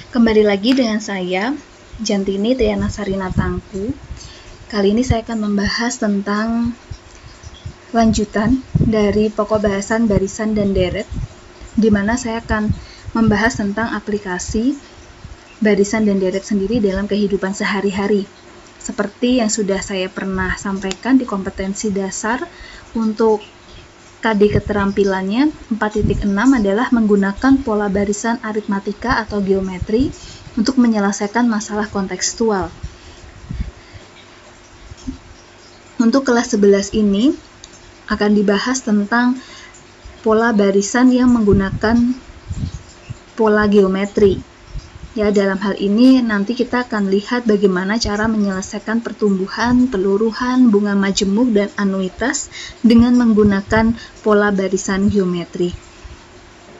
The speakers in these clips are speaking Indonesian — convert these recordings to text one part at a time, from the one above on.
Kembali lagi dengan saya, Jantini Triana Sarina Tangku. Kali ini saya akan membahas tentang lanjutan dari pokok bahasan barisan dan deret, di mana saya akan membahas tentang aplikasi barisan dan deret sendiri dalam kehidupan sehari-hari. Seperti yang sudah saya pernah sampaikan di kompetensi dasar, untuk KD keterampilannya 4.6 adalah menggunakan pola barisan aritmatika atau geometri untuk menyelesaikan masalah kontekstual. Untuk kelas 11 ini akan dibahas tentang pola barisan yang menggunakan pola geometri. Ya, dalam hal ini nanti kita akan lihat bagaimana cara menyelesaikan pertumbuhan, peluruhan, bunga majemuk, dan anuitas dengan menggunakan pola barisan geometri.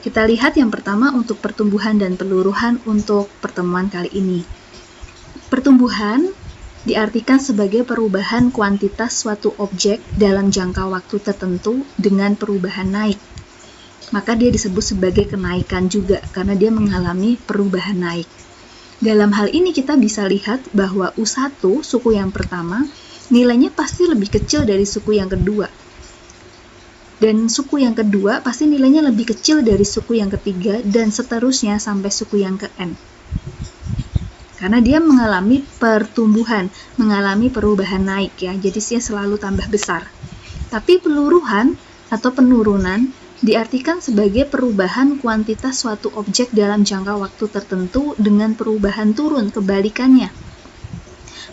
Kita lihat yang pertama untuk pertumbuhan dan peluruhan untuk pertemuan kali ini. Pertumbuhan diartikan sebagai perubahan kuantitas suatu objek dalam jangka waktu tertentu dengan perubahan naik. Maka dia disebut sebagai kenaikan juga karena dia mengalami perubahan naik. Dalam hal ini kita bisa lihat bahwa U1, suku yang pertama, nilainya pasti lebih kecil dari suku yang kedua. Dan suku yang kedua pasti nilainya lebih kecil dari suku yang ketiga dan seterusnya sampai suku yang ke N. Karena dia mengalami pertumbuhan, mengalami perubahan naik ya, jadi dia selalu tambah besar. Tapi peluruhan atau penurunan diartikan sebagai perubahan kuantitas suatu objek dalam jangka waktu tertentu dengan perubahan turun, kebalikannya.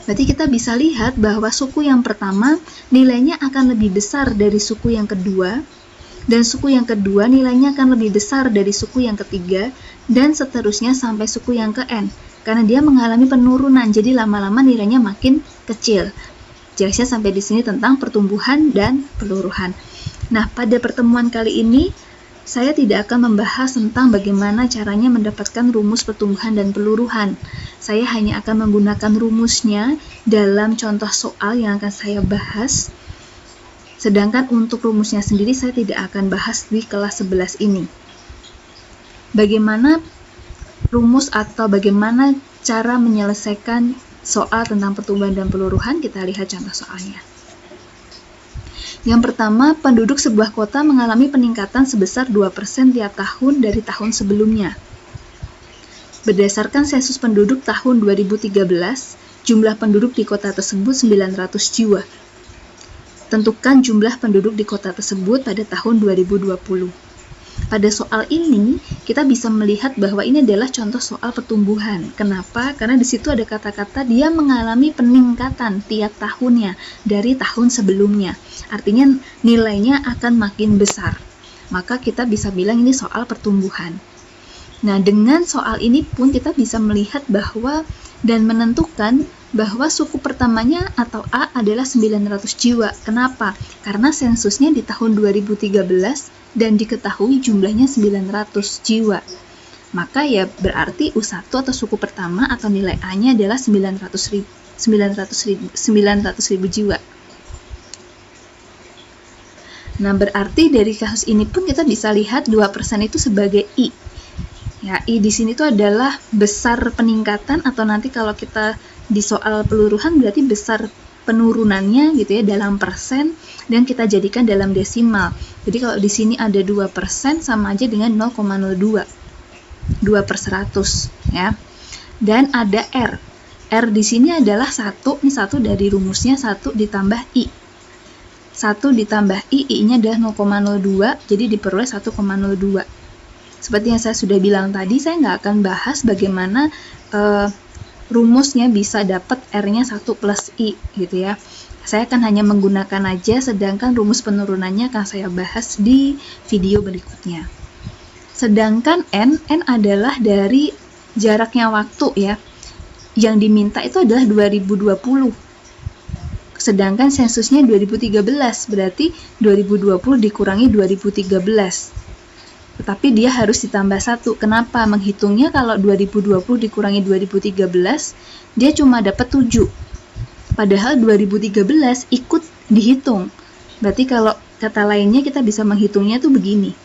Berarti kita bisa lihat bahwa suku yang pertama nilainya akan lebih besar dari suku yang kedua, dan suku yang kedua nilainya akan lebih besar dari suku yang ketiga, dan seterusnya sampai suku yang ke N. Karena dia mengalami penurunan, jadi lama-lama nilainya makin kecil. Jelasnya sampai di sini tentang pertumbuhan dan peluruhan. Nah, pada pertemuan kali ini, saya tidak akan membahas tentang bagaimana caranya mendapatkan rumus pertumbuhan dan peluruhan. Saya hanya akan menggunakan rumusnya dalam contoh soal yang akan saya bahas. Sedangkan untuk rumusnya sendiri saya tidak akan bahas di kelas 11 ini. Bagaimana rumus atau bagaimana cara menyelesaikan soal tentang pertumbuhan dan peluruhan, kita lihat contoh soalnya. Yang pertama, penduduk sebuah kota mengalami peningkatan sebesar 2% tiap tahun dari tahun sebelumnya. Berdasarkan sensus penduduk tahun 2013, jumlah penduduk di kota tersebut 900 jiwa. Tentukan jumlah penduduk di kota tersebut pada tahun 2020. Pada soal ini, kita bisa melihat bahwa ini adalah contoh soal pertumbuhan. Kenapa? Karena di situ ada kata-kata dia mengalami peningkatan tiap tahunnya dari tahun sebelumnya. Artinya nilainya akan makin besar. Maka kita bisa bilang ini soal pertumbuhan. Nah, dengan soal ini pun kita bisa melihat bahwa dan menentukan bahwa suku pertamanya atau A adalah 900 jiwa. Kenapa? Karena sensusnya di tahun 2013 dan diketahui jumlahnya 900 jiwa. Maka ya berarti U1 atau suku pertama atau nilai A-nya adalah 900.000 jiwa. Nah, berarti dari kasus ini pun kita bisa lihat 2% itu sebagai I. Ya, I di sini tuh adalah besar peningkatan atau nanti kalau kita di soal peluruhan berarti besar penurunannya gitu ya dalam persen dan kita jadikan dalam desimal. Jadi kalau di sini ada 2% sama aja dengan 0,02. 2/100 ya. Dan ada R. R di sini adalah 1, ini 1 dari rumusnya 1 ditambah I. 1 ditambah I-nya adalah 0,02, jadi diperoleh 1,02. Seperti yang saya sudah bilang tadi, saya nggak akan bahas bagaimana rumusnya bisa dapat R-nya 1 plus I gitu ya. Saya akan hanya menggunakan aja, sedangkan rumus penurunannya akan saya bahas di video berikutnya. Sedangkan N adalah dari jaraknya waktu ya. Yang diminta itu adalah 2020. Sedangkan sensusnya 2013, berarti 2020 dikurangi 2013. Tetapi dia harus ditambah 1. Kenapa? Menghitungnya kalau 2020 dikurangi 2013, dia cuma dapat 7. Padahal 2013 ikut dihitung. Berarti kalau kata lainnya kita bisa menghitungnya tuh begini.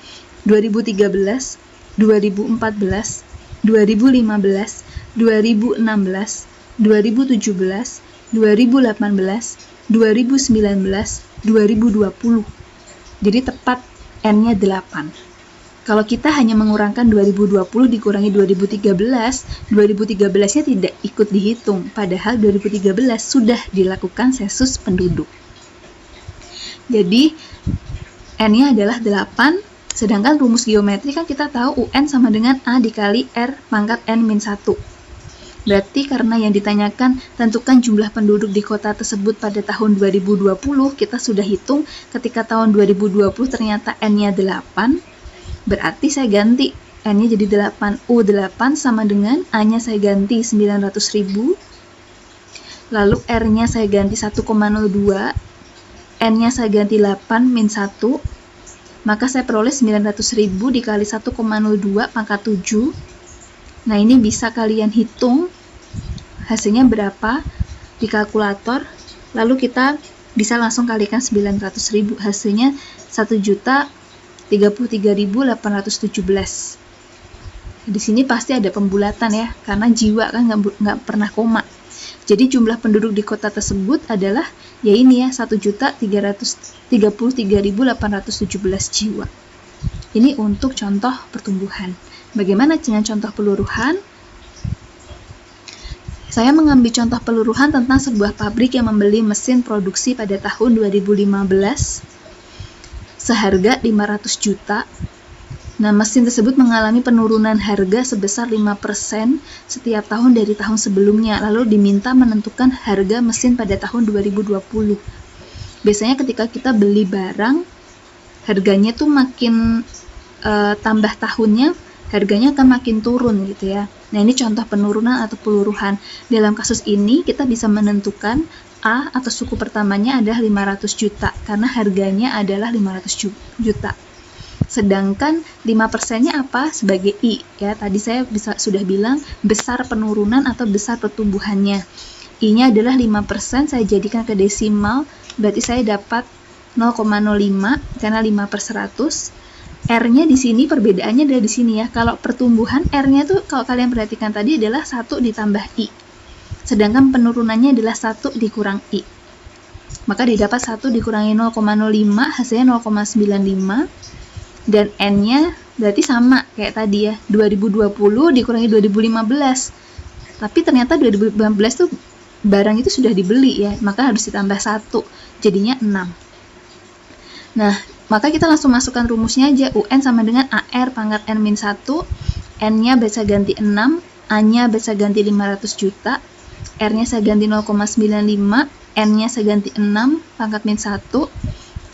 2013, 2014, 2015, 2016, 2017, 2018, 2019, 2020. Jadi tepat N-nya 8. Kalau kita hanya mengurangkan 2020 dikurangi 2013, 2013-nya tidak ikut dihitung, padahal 2013 sudah dilakukan sensus penduduk. Jadi, N-nya adalah 8, sedangkan rumus geometri kan kita tahu UN sama dengan A dikali R pangkat N-1. Berarti karena yang ditanyakan tentukan jumlah penduduk di kota tersebut pada tahun 2020, kita sudah hitung ketika tahun 2020 ternyata N-nya 8, berarti saya ganti N-nya jadi 8, U8 sama dengan A-nya saya ganti 900.000, lalu R-nya saya ganti 1,02, N-nya saya ganti 8 min 1, maka saya peroleh 900.000 dikali 1,02 pangkat 7. Nah, ini bisa kalian hitung hasilnya berapa di kalkulator, lalu kita bisa langsung kalikan 900.000, hasilnya 1.033.817. Di sini pasti ada pembulatan ya, karena jiwa kan nggak pernah koma. Jadi jumlah penduduk di kota tersebut adalah ya ini ya 1.333.817 jiwa. Ini untuk contoh pertumbuhan. Bagaimana dengan contoh peluruhan? Saya mengambil contoh peluruhan tentang sebuah pabrik yang membeli mesin produksi pada tahun 2015 seharga 500 juta. Nah, mesin tersebut mengalami penurunan harga sebesar 5% setiap tahun dari tahun sebelumnya, lalu diminta menentukan harga mesin pada tahun 2020. Biasanya ketika kita beli barang, harganya tuh makin tambah tahunnya, harganya akan makin turun gitu ya. Nah, ini contoh penurunan atau peluruhan. Dalam kasus ini, kita bisa menentukan A atau suku pertamanya adalah 500 juta karena harganya adalah 500 juta. Sedangkan 5%-nya apa? Sebagai I ya. Tadi saya sudah bilang besar penurunan atau besar pertumbuhannya. I-nya adalah 5%, saya jadikan ke desimal, berarti saya dapat 0,05 karena 5/100. R-nya di sini perbedaannya adalah di sini ya. Kalau pertumbuhan R-nya tuh kalau kalian perhatikan tadi adalah 1 ditambah I. Sedangkan penurunannya adalah 1 dikurang I. Maka didapat 1 dikurangi 0,05, hasilnya 0,95. Dan N-nya berarti sama kayak tadi ya, 2020 dikurangi 2015. Tapi ternyata 2015 tuh barang itu sudah dibeli ya, maka harus ditambah 1, jadinya 6. Nah, maka kita langsung masukkan rumusnya aja. UN sama dengan AR pangkat N-1, N-nya bisa ganti 6, A-nya bisa ganti 500 juta, R-nya saya ganti 0,95, N-nya saya ganti 6 pangkat min 1.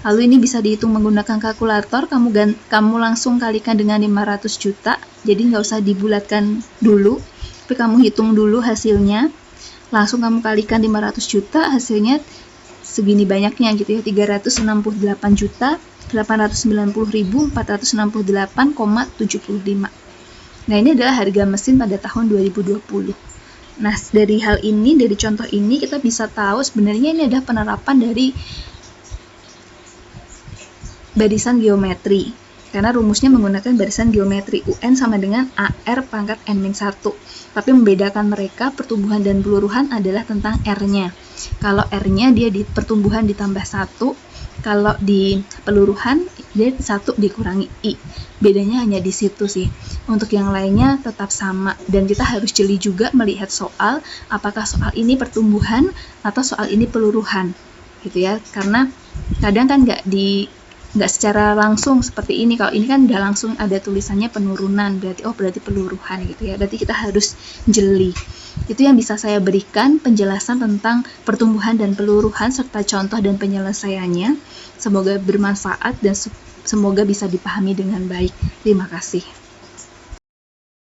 Lalu ini bisa dihitung menggunakan kalkulator, kamu langsung kalikan dengan 500 juta, jadi nggak usah dibulatkan dulu, tapi kamu hitung dulu hasilnya, langsung kamu kalikan 500 juta, hasilnya segini banyaknya gitu ya, 368.890.468,75. Nah, ini adalah harga mesin pada tahun 2020. Nah, dari hal ini, dari contoh ini, kita bisa tahu sebenarnya ini adalah penerapan dari barisan geometri. Karena rumusnya menggunakan barisan geometri. UN sama dengan AR pangkat N-1. Tapi membedakan mereka, pertumbuhan dan peluruhan adalah tentang R-nya. Kalau R-nya dia di pertumbuhan ditambah 1, kalau di peluruhan dia 1 dikurangi I. Bedanya hanya di situ sih. Untuk yang lainnya tetap sama, dan kita harus jeli juga melihat soal apakah soal ini pertumbuhan atau soal ini peluruhan gitu ya, karena kadang kan nggak secara langsung seperti ini. Kalau ini kan udah langsung ada tulisannya penurunan, berarti peluruhan gitu ya, berarti kita harus jeli. Itu yang bisa saya berikan penjelasan tentang pertumbuhan dan peluruhan serta contoh dan penyelesaiannya. Semoga bermanfaat dan semoga bisa dipahami dengan baik. Terima kasih.